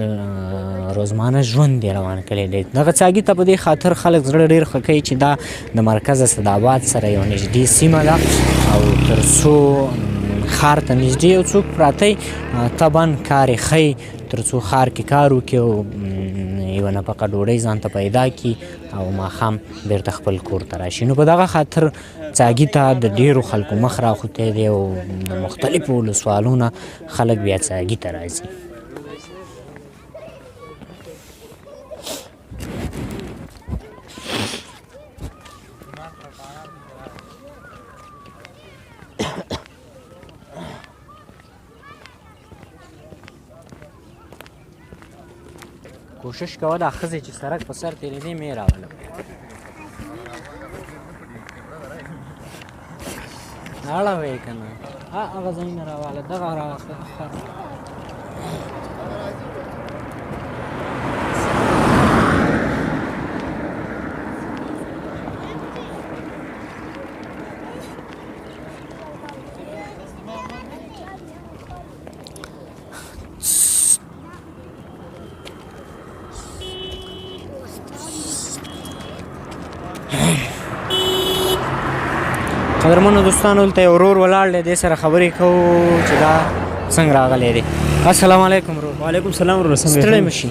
روزمانه ژوند یې روان کړی دی. دغه څاګي ته په دې خاطر خلک زړه ډېر ښه کوي چې دا د مرکز اسداباد سره یو نږدې سیمه ده او تر څو ښار ته نږدې یو څوک پراته طبعا کار یې ښیي تر څو ښار کې کار وکړي او یوه نفقه ډوډۍ ځان ته پیدا کړي او ماښام بیرته خپل کور ته راشي. نو په دغه خاطر څاګي ته د ډېرو خلکو مخ راخوتی دی او د مختلفو ولسوالو نه خلک بیا څاګي ته راځي. کوشش کوه دا ښځې چې سړک په سر تېرېدې مې راوله اړوې که نه هغه ځای نه راواله دغه قدرمنو دوستانو دلته یو ورور ولاړ دی، دې سره خبرې کوو چې دا څنګه راغلی دی. السلام علیکم ورور. وعلیکم السلام ورور. ستړی مه شي،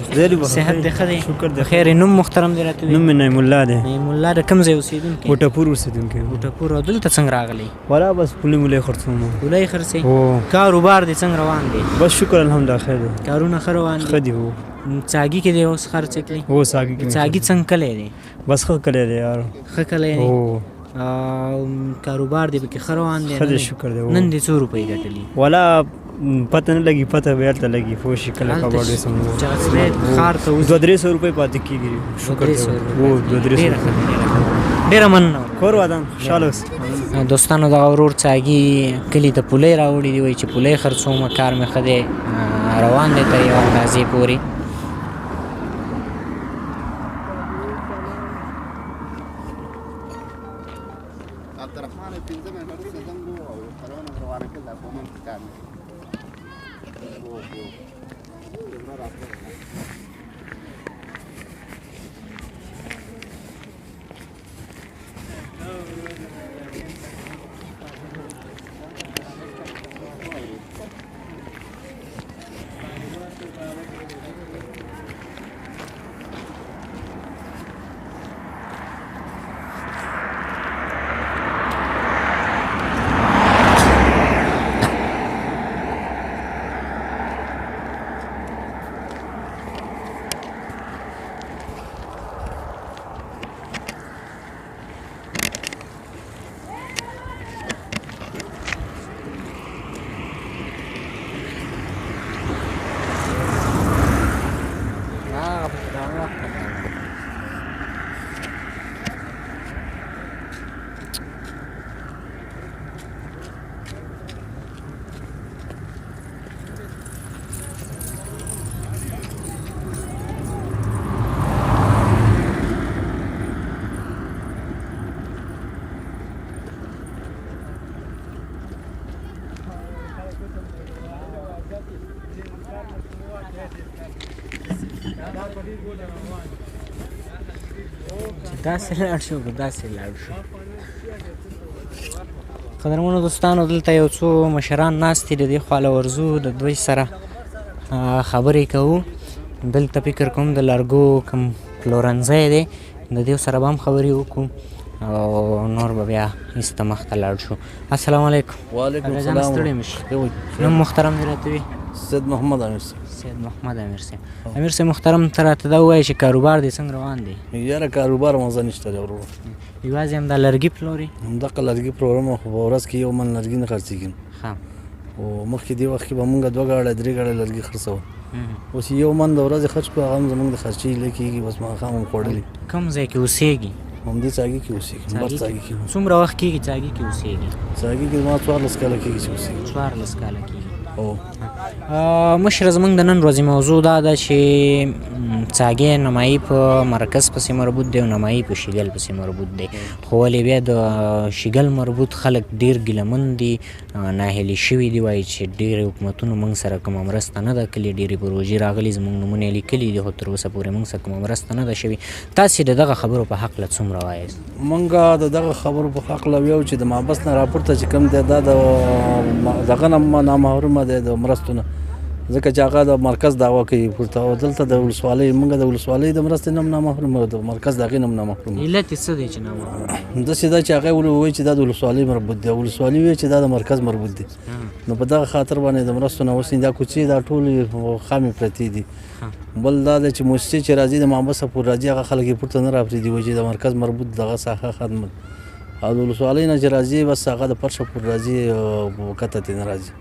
صحت دې ښه دی؟ شکر دی. خیر نوم محترم دی راته وایي؟ نوم مې نعیم الله دی. نعیم الله د کوم ځای اوسېدونکی؟ وټپور اوسېدونکی. وټپور. او دلته څنګه راغلی؟ والا بس پولې مولې خرڅوم. پولې خرڅوې؟ هو. کاروبار دې څنګه روان دی؟ بس شکر الحمدلله خیر دی. کارونه ښه روان دي؟ ښه دي. هو. څاګي کې دی اوس خرڅ کړي؟ هو څاګي کې. څاګي څنګه کلی دی؟ بس ښه کلی دی یار. ښه کلی دی. هو. کاروبار دی پکې ښه روان دی؟ ښه دی شکر دی. نن دې څو روپۍ ګټلي؟ والا پته نه لګي، پته به هلته لګي پوه شي کله کباړ ډېر سم چې سړی ښار ته وځي 200-300 روپۍ پاتې کېږي. شکر دی. هو 200-300. ډېره مننه. کور ودان خوشحاله اوسې. دوستانو دغه ورور څاګي کلي ته پولۍ راوړي دي، وایي چې پولۍ خرڅومه، کار مې ښه دی روان دی تر یوه اندازې پورې. داسې لاړ شو که داسې لاړ شو. قدرمنو دوستانو دلته یو څو مشران ناست دي، د دې خوا له ورځو د دوی سره خبرې کوو. دلته فکر کوم د لرګو کوم پلورنځی دی، د دې سره به هم خبرې وکړو او نور به بیا ایسته مخ ته لاړ شو. السلام علیکم. وعلیکم السلام. ستړی مه شي. نوم محترم دې راته وي؟ سید محمد امیر صاحب. سید محمد امیر صاحب. امیر صاحب محترم ته راته دا ووایه چې کاروبار دې څنګه روان دی؟ یاره کاروبار مزه نشته دی ورور. یوازې همدا لرګي پلوري؟ همدغه لرګي پلورم خو په ورځ کې یو من لرګي نه خرڅېږي. ښه. او مخکې دې وخت کې به مونږ 2 ګاډه 3 ګاډه لرګي خرڅول. اوس یو من د ورځې خرڅ کړو، هغه هم زموږ د خرچې لکېږي، بس ماښام هم خوړلي. کوم ځای کې اوسېږي؟ همدې څاګي کې اوسېږي. بس څاګي کې. څومره وخت کېږي څاګي کې اوسېږي؟ څاګي کې زما 14 کاله کېږي چې اوسېږي. 14 کاله کېږي. او مشره زموږ د نن ورځې موضوع دا ده چې څاګې نمایي په مرکز پسې مربوط دی او نمایي په شیګل پسې مربوط دی خو ولې بیا د شیګل مربوط خلک ډېر ګیلمن دي ناهیلي شوي دي وایي چې ډېرې حکومتونو موږ سره کومه مرسته نه ده کړې ډېرې پروژې راغلي زموږ نومونه یې لیکلي دي خو تر اوسه پورې موږ سره کومه مرسته نه ده شوې تاسې د دغه خبرو په هکله څومره وایاست مونږ د دغه خبرو په حق ویو چې د مابس نه راپورته چې کوم دی دا د دغه نه نامحرومه دی د مرستو نه ځکه چې هغه د مرکز دعوه کوي پورته او دلته د ولسوالۍ مونږ د ولسوالۍ د مرستې نه هم نامحرومه د مرکز د هغې نه هم نامحرومه علت یې څه دی چې نامحرومه داسې ده چې هغه وایي چې دا د ولسوالۍ مربوط دی ولسوالۍ وایي چې دا د مرکز مربوط دی نو په دغه خاطر باندې د مرستو نه اوس دا کوڅې دا ټولې خامې پرتې دي بل دا دی چې موسسې چې راځي د مابسه پورې راځي هغه خلک یې پورته نه راپرېږدي وایي چې د مرکز مربوط دغه ساحه خدمت او د ولسوالۍ نه چې راځي بس هغه د پرشه پورې راځي او کته ترې نه راځي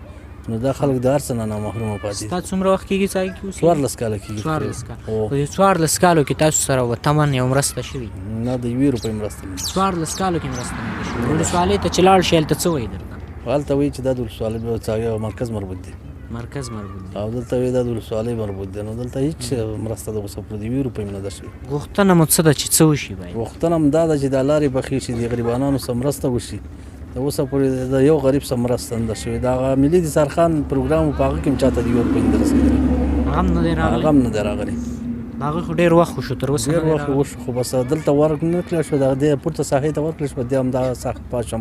نو دا خلک د هر څه نه نامحرومه پاتې دي ستا څومره وخت کېږي څاګې کې اوسېږي 14 کاله کېږي 14 کاله په دې 14 کالو کې تاسو سره وتمن یو مرسته شوې نه د 1 روپۍ مرسته نه 14 کالو کې مرسته نه ده شوې ولسوالۍ ته چې لاړ شي هلته څه وایي درته هلته وایي چې دا د ولسوالۍ مرکز مربوط دی مرکز مربوط دی او دلته وایي دا د ولسوالۍ مربوط دی نو دلته هېڅ مرسته د اوسه پورې د 1 روپۍ نه ده شوې غوښتنه مو څه ده چې څه وشي باید غوښتنه هم دا ده چې دا لارې پخې شي د غریبانو سره مرسته وشي د اوسه پورې د یو غریب سره مرسته نه ده شوې د هغه ملي دسترخوان پروګرام په هغه کې هم چاته د 1 روپۍ نه ده رسېدلې هغه هم نه دی راغلی هغه هم نه دی راغلی هغه خو ډېر وخت وشو تر اوسه ډېر وخت وشو خو بس دلته ورک نه کړی شو دغه دې پورته ساحې ته ورکړی شو دې هم دغه ساحه پاته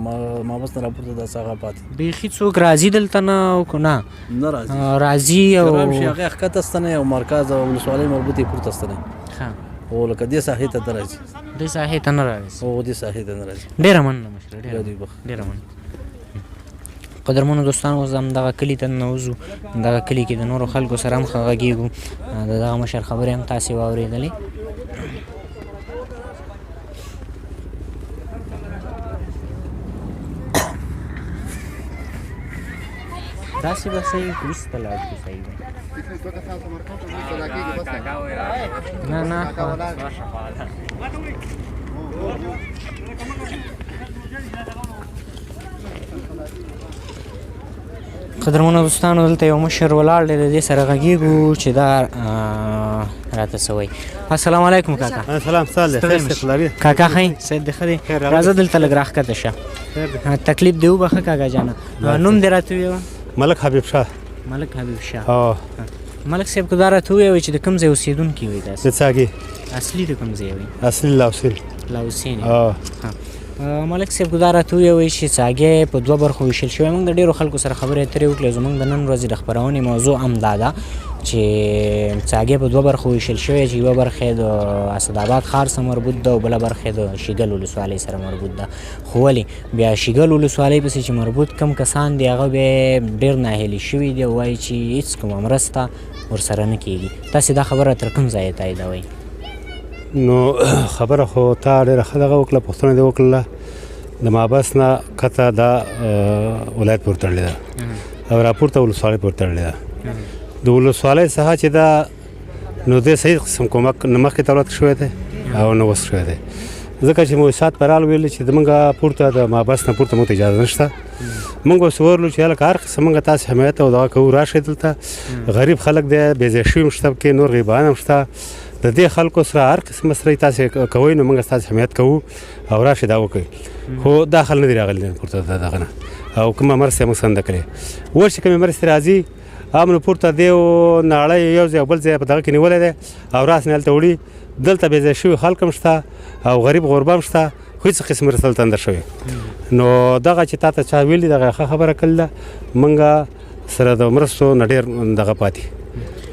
مابس نه راپورته دا ساحه پاتې بیخي څوک راځي دلته نه او که نه نه راځي راځي او خراب شي هغه ښکته ستنې او مرکز او ولسوالۍ مربوط یې پورته ستنې ښه او لکه دې ساحې ته نه راځي دې ساحې ته نه راځي او دې ساحې ته نه راځي ډېره مننه مشره بیا دوی بخ ډېره مننه قدرمنو دوستانو اوس همدغه کلي ته ننوځو دغه کلي کې د نورو خلکو سره هم ښه غږېږو د دغه مشر خبرې هم تاسې واورېدلې داسې به صحیح وروسته لاړ شو صحیح ده نه نه قدرمنو دوستانو دلته یو مشر ولاړ دی د دې سره غږېږو چې دا راته څه وایي السلام علیکم کاکا سلام سال کاکا ښه صحت دې ښه دی راځه دلته لږ راښکته شه تکلیف دې وبخښه کاکا جانه نوم دې راته ووایه ملک حبیب شاه ملک حبیب شاه ملک صاحب که دا راته ووایه چې د کوم ځای اوسېدونکي وي د تاسې څاګې اصلي د کوم ځای وي اصلي لاوسین لاوسین ملک صاحب که دا راته ووایي چې څاګې په 2 برخو ویشل شوی موږ د ډېرو خلکو سره خبرې اترې وکړې زموږ د نن ورځې د خپرونې موضوع هم دا ده چې څاګې په 2 برخو ویشل شوی چې یوه برخه د اسداباد ښار سره مربوط ده او بله برخه د شیګل ولسوالۍ سره مربوط ده خو ولې بیا شیګل ولسوالۍ پسې چې مربوط کم کسان دي هغه بیا ډېر ناهیلي شوي دي او وایي چې هېڅ کومه مرسته ورسره نه کېږي تاسې دا خبره تر کوم ځایه تاییدوئ نو خبره خو تا ډېره ښه دغه وکړه پوښتنه دې وکړله د مابس نه کته دا ولایت پورې تړلې ده او راپورته ولسوالۍ پورې تړلې ده د ولسوالۍ څخه چې دا نو دې صحیح قسم کومک نه مخکې دولت شوی دی او نه اوس شوی دی ځکه چې مؤسسات په رال ویلي چې زموږ پورته د مابس نه پورته موږ ته اجازه نشته موږ اوس ویلو چې هلکه هر قسم موږ تاسې حمایت او دغه کوو راشئ دلته غریب خلک دی بې ځای شوي هم شته پکې نور غریبان هم شته د دې خلکو سره هر قسم مسله تاسې کوئ نو موږ ستاسې حمایت کوو او راشئ دا وکړئ خو دا خل نه دي راغلي پورته دغه نه او کومه مرستې موږ سره نه کړې اوس چې کومې مرستې راځي هم نو پورته دی او ناړی یو ځای او بل ځای په دغه کې نیولی دی او راس نه هلته وړي دلته بې ځای شوي خلک هم شته او غریب غربه هم شته خو هېڅ قسم مرسته دلته نه شوې نو دغه چې تا ته چا ویلي دغه ښه خبره کړې ده موږ سره د مرستو نه ډېر دغه پاتې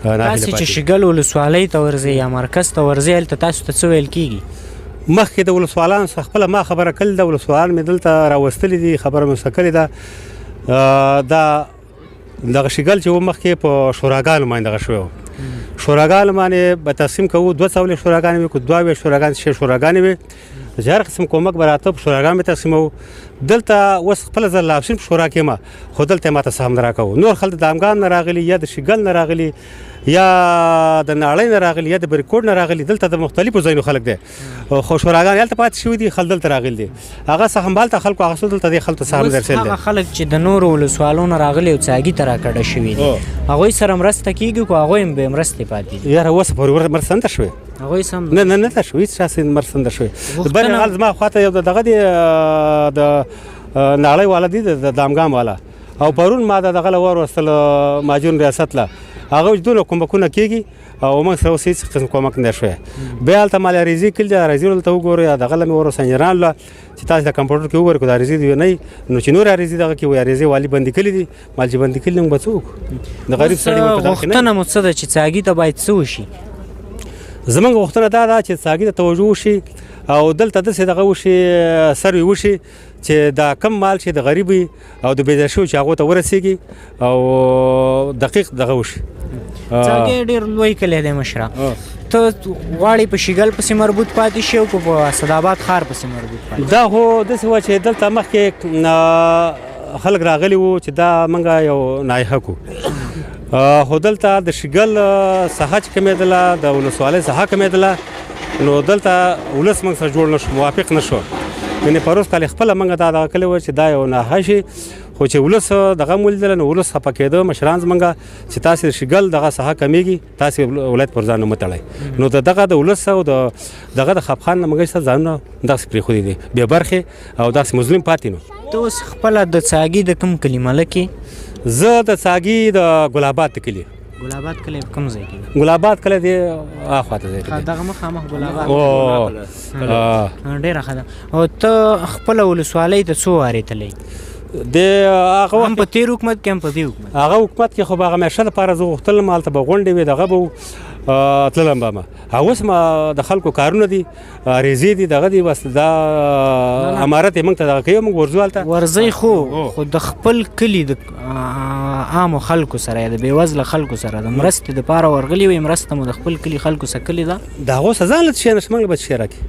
تاسې چې شیګل ولسوالۍ ته ورځئ یا مرکز ته ورځئ هلته تاسو ته څه ویل کېږي مخکې د ولسوالانو څخه خپله ما خبره کړې ده ولسوالان مې دلته راوستلي دي خبره مې ورسره کړې ده دا دغه شیګل چې و مخکې په شوراګانو باندې دغه شوی و شوراګانو باندې به تقسیم کوو 2 څولې شوراګانې وي که 2 شوراګانې 6 شوراګانې وي چې هر قسم کومک به راته په شوراګانو به تقسیموو دلته اوس خپله زه لاوسین په شورا کې یم خو دلته یې ماته سهم نه راکوو نور خلک د دامګام نه راغلي یا د شیګل نه راغلي یا د نړۍ نه راغلي یا د بریکوټ نه راغلي دلته د مختلفو ځایونو خلک دی خو شوراګان هلته پاتې شوي دي خلک دلته راغلي دي هغه څه همالته خلکو اخیستل دلته د خلکو څخه هم درسل هغه خلک چې د نورو ولسوالو نه راغلي او څاګي ته راکډه شوي دي هغوی سره مرسته کیږي خو هغوی هم بې مرستې پاتې دي یاره اوسه پورې مرسته نده شوې هغوی سم نه ده شوې هېڅ چا مرسته نده شوې بل حال زما خواته یو دغه دی د نړۍ والا دی د دامګام والا او پرون ما دغه له وروستل ماجون ریاست له هغه دونه کومکونه کیږي او موږ سره اوس هېڅ قسم کومک نه شوی بیا هلته ما عریضې کړي دي عریضې ورته وګورئ دغه له مې ورس انجنیرانو له چې تاسو د کمپیوټر کې وګورئ که د عریضې دي نه نو چې نور عریضې دغه کې وایي عریضې والي بندي کړي دي مال چې بندي کړي موږ به څه وکړو د غریب سړي غوښتنه مو څه ده چې څاګي ته باید څه وشي زمونږ غوښتنه دا ده چې څاګي ته توجه وشي او دلته داسې دغه وشي سروې وشي چې دا کم مال چې د غریب وي او د بېځایه شوي چې هغو ته ورسېږي او دقیق دغه وشي څاګي ډېر لوی کلی دی مشره ته غواړې په شیګل پسې مربوط پاتې شي او په اسداباد ښار پسې مربوط پاتې دا خو داسې وه چې دلته مخکې خلک راغلي وو چې دا موږ یو نایحق وو خو دلته د شیګل ساحه چې کمېدله د ولسوالۍ ساحه کمېدله نو دلته ولس موږ سره جوړ نه شو موافق نه شو یعنې پروس کال خپله موږ دا دغه کلی وه چې دا یو ناحه شي خو چې ولس دغه هم ولیدله نو ولس خفه کېده مشران زموږ چې تاسې د شیګل دغه ساحه کمیږي تاسې ولایت پر ځان نه مه تړئ نو دغه د ولس او دغه د خفخان نه موږ سره ځانونه داسې پرېښودي دي بې برخې او داسې مظلوم پاتې نو ته اوس خپله د څاګي د کوم کلي ملک یې زه د څاګي د ګلاباد د کلي ګلاباد کلی په کوم ځای کې ګلاباد کلی دی اخواته ځای کې دغه مخامخ ګلاباد ډېره ښه ده او ته خپله ولسوالۍ ته څو وارې تللی د هغه هم په تېر حکومت کې هم په دې حکومت هغه حکومت کې خو به هغه همیشه دپاره زه غوښتلم هلته به غونډې وې دغه به تللم به ما اوس ما د خلکو کارونه دي عریضې دي دغه دي بس دا امارت یې موږ ته دغه کوي موږ ورځو هلته ورځئ خو د خپل کلي د عامو خلکو سره د بېوزله خلکو سره د مرستې دپاره ورغلي وئ مرسته مو د خپل کلي خلکو سره کلي ده د هغو څه ځان له څه شی نشته موږ به څه شی راکړي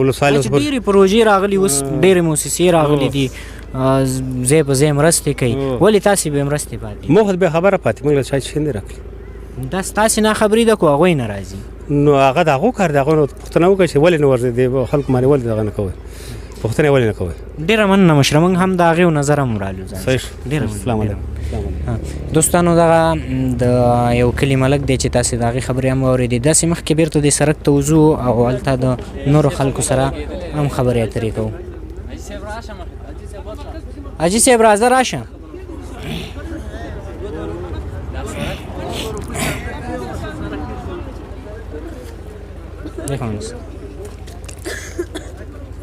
ولسوالۍ ډېرې پروژې راغلي اوس ډېرې موسسې راغلي دي ځای په ځای مرستې کوي ولې تاسې بې مرستې پاتې موږ خو بې خبره پاتې موږ له چا څه نه راکړي دا ستاسې ناخبري ده خو هغوی نه راځي نو هغه د هغو کار د هغو نه پوښتنه وکړئ چې ولې نه ورځئ د خلکو باندې ولې دغه نه کوئ پوښتنه ولې نه کوئ ډېره مننه مشره موږ هم د هغې نظر هم ورالو ډېره السلام علیکم دوستانو دغه د یو کلي ملک دی چې تاسې د هغې خبرې هم واورېدې داسې مخکې بیرته دې سړک ته وځو او هلته د نورو خلکو سره هم خبرې اترې کوو حاجي صاحب راځه راشه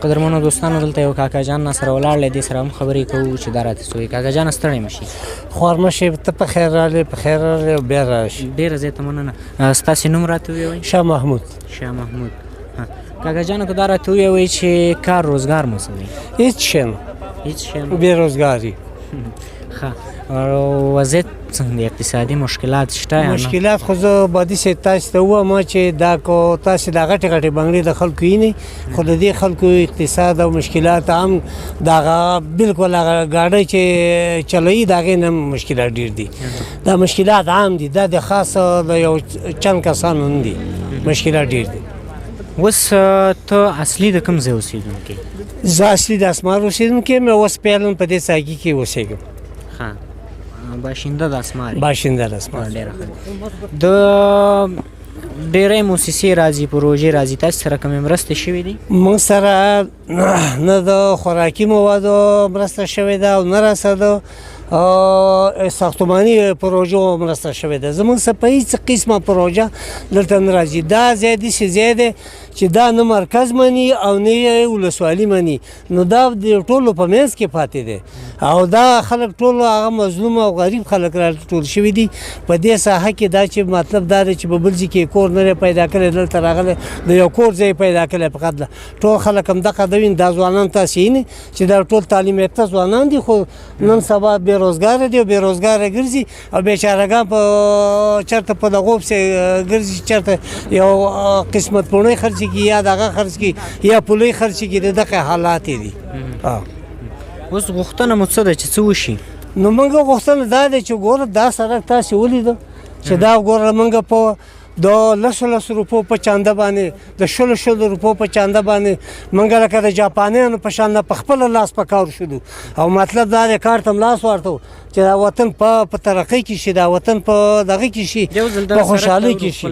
قدرمنو دوستانو دلته یو کاکا جان ناسره ولاړ دی دې سره هم خبرې کوو چې دا راته څه وایي کاکا جانه ستړی مه شي خوار مه شي ته په خیر راغلې په خیر راغلې او بیا راشي ډېره زیاته مننه ستاسې نوم راته ووایئ شاه محمود کاکا جانه که دا راته ووایئ چې کار روزګار مو څه دی هېڅ شی نه هېڅ شی نه بېروزګاري ښه او وضعیت څنګه اقتصادي مشکلات شته یا نه مشکلات خو زه بادي صاحب تاسو ته ووایم چې دا کو تاسې دا غټې غټې بنګلې د خلکو وینئ خو د دې خلکو اقتصاد او مشکلات هم د هغه بلکل هغه ګاډۍ چې چلوي د هغې نه مشکلات ډېر دي دا مشکلات عام دي دا د خاص د یو چند کسانو نه دي مشکلات ډېر دي اوس ته اصلي د کوم ځای اوسېدونکی زه اصلي د اسمار اوسېدونکی یم اوس پیلن په دې څاګي کې اوسېږم باشنده د اسمار باشنده د اسمار ډېره ښه د ډېرې موسسې راځي پروژې راځي تاسو سره کومې مرستې شوې دي موږ سره نه د خوراکي موادو مرسته شوې ده او نه راسره ساختماني پروژو مرسته شوې ده زموږ څخه په هېڅ قسمه پروژه دلته نه راځي دا ځای داسې ځای دی چې دا نه مرکز مني او نه یې ولسوالي مني نو دا د ټولو په منځ کې پاتې دی او دا خلک ټول هغه مظلوم او غریب خلک راټول شوي دي په دې ساحه کې دا چې مطلب دا دی چې په بل ځای کې کور نه پیدا کړی دلته راغلی د یو کور ځای پیدا کړی فقط ټول خلک همدغه دوی دا ځوانان تاسې وینئ چې دا ټول تعلیم یافته ځوانان دي خو نن سبا بېروزګاره دي او بېروزګاره ګرځي او بیچارهګان په چېرته په دغو پسې ګرځي چېرته یو قسمت پوڼۍ خرڅ کړي یا دغه خرڅ کړي یا پولۍ خرڅ کړي د دغه حالات دي اوس غوښتنه مو څه ده چې څه وشي نو موږ غوښتنه دا ده چې ګوره دا سړک تاسې ولیده چې دا ګوره موږ په د 10 روپو په چانده باندې د 100 روپو په چانده باندې موږ لکه د جاپانیانو په شان په خپل لاس په کار شولو او مطلب دا دی کار ته لاس ورته چې دا وطن په ترقۍ کې شي دا وطن په دغه کې شي په خوشحالۍ کې شي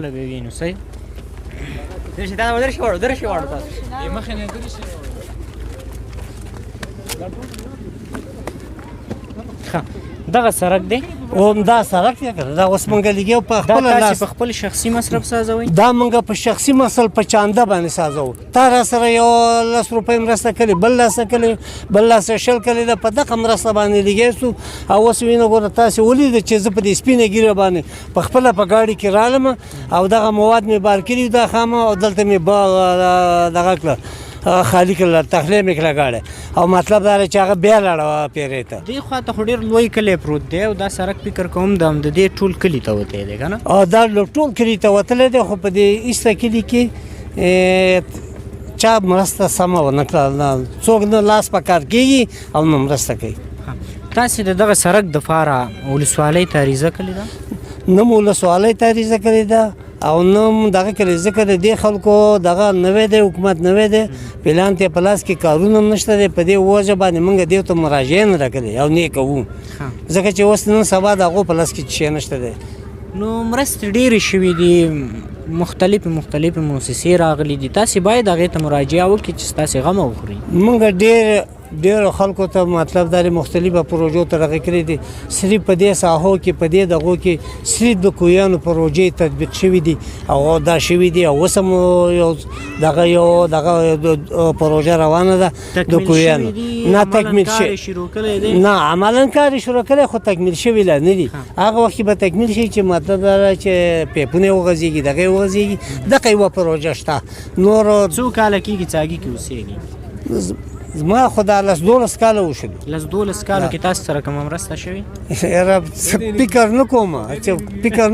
دغه سړک دی او دا سړک دی دا اوس موږ لګیو په خپل لاس په خپل شخصي مصرف سازوي دا موږ په شخصي مصرف په چانده باندې سازو تا را سره یو 10 روپۍ مرسته کړي بل لاس کړي بل لاس شل کړي دا په دغه مرسته باندې لګیسو او اوس وینو ګوره تاسو ولید چې زه په دې سپینه ګیره باندې په خپل په گاډي کې رالم او دغه مواد مې بار کړي دا خامه او دلته مې دغه کړ خالی کړل تخلیه مې کړه گاډي او مطلب دا چې هغه بیا لاړه پیرې ته دې خوا ته خو ډېر لوی کلی پروت دی او دا سړک فکر کوم د دې ټول کلي ته وتی دی که نه دا ټول کلي ته وتلی دی خو په دې ایسته کلي کې چا مرسته سمه ونه کړه څوک نه لاس په کار کېږي او نه مرسته کوي تاسې د دغه سړک دپاره ولسوالۍ ته عریضه کړې ده نه مو ولسوالۍ ته عریضه کړې ده او نه دغه کړی ځکه د دې خلکو دغه نوی دی حکومت نوی دی پلان ته په لاس کې کارونه هم نشته دی په دې وجه باندې موږ دې ته مراجعه نه راکړې او نه یې کوو ځکه چې اوس نن سبا د هغو په لاس کې شی نشته دی نو مرستې ډېرې شوي دي مختلفې موسسې راغلي دي تاسې باید هغې ته مراجعه وکړئ چې ستاسې غم وخوري موږ ډېرو خلکو ته مطلب دا مختلفه پروژو ته دغه کړي دي صرف په دې ساحو کې په دې دغو کې صرف د کویانو پروژې تطبیق شوي دي او دا شوي دي او اوس هم یو دغه پروژه روانه ده د کویانو نه تکمیل شوی نه عملا کار یې شروع کړی خو تکمیل شوي لا نه دي هغه وخت به تکمیل شي چې مطلب دا چې پیپونه وغځېږي دغه یې وغځېږي دغه یوه پروژه شته نور څو کاله کېږي څاګي کې اوسېږي زما خو دا 10-12 کاله وشول 10-12 کالو کې تاسو سره کومه مرسته شوې فکر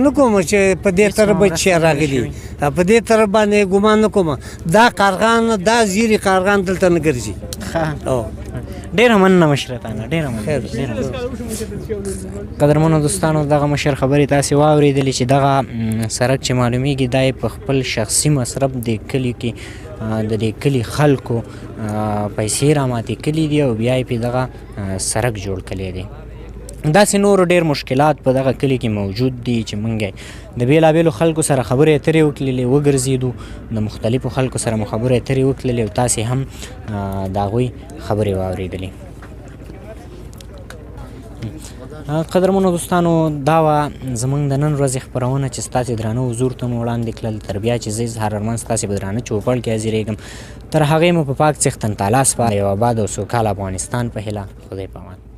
نه کوم چې په دې طرف به شی راغلی په دې طرف باندې ګمان نه کوم دا کارغان دا زیري کارغان دلته نه ګرځي ډېره مننه مشرتانه ډېره مننه قدرمنو دوستانو دغه مشر خبرې تاسې واورېدلې چې دغه سړک چې معلومیږي دا یې په خپل شخصي مصرف د کلي کې د دې کلي خلکو پیسې راماتې کړي دي او بیا یې پې دغه سړک جوړ کړی دی داسې نورو ډېر مشکلات په دغه کلي کې موجود دي چې موږ د بېلابېلو خلکو سره خبرې اترې وکړلې وګرځېدو د مختلفو خلکو سره مو خبرې اترې وکړلې او تاسې هم د هغوی خبرې واورېدلې قدرمنو دوستانو دا وه زموږ د نن ورځې خپرونه چې ستاسې درانه حضور ته مو وړاندې کړل تر بیا چې زه اظهار ارمان ستاسې په درانه چوپړ کې حاضرېږم تر هغې مو په پاک څښتن تعالی سپارم یو اباد او سوکاله افغانستان په هیله خدای په امان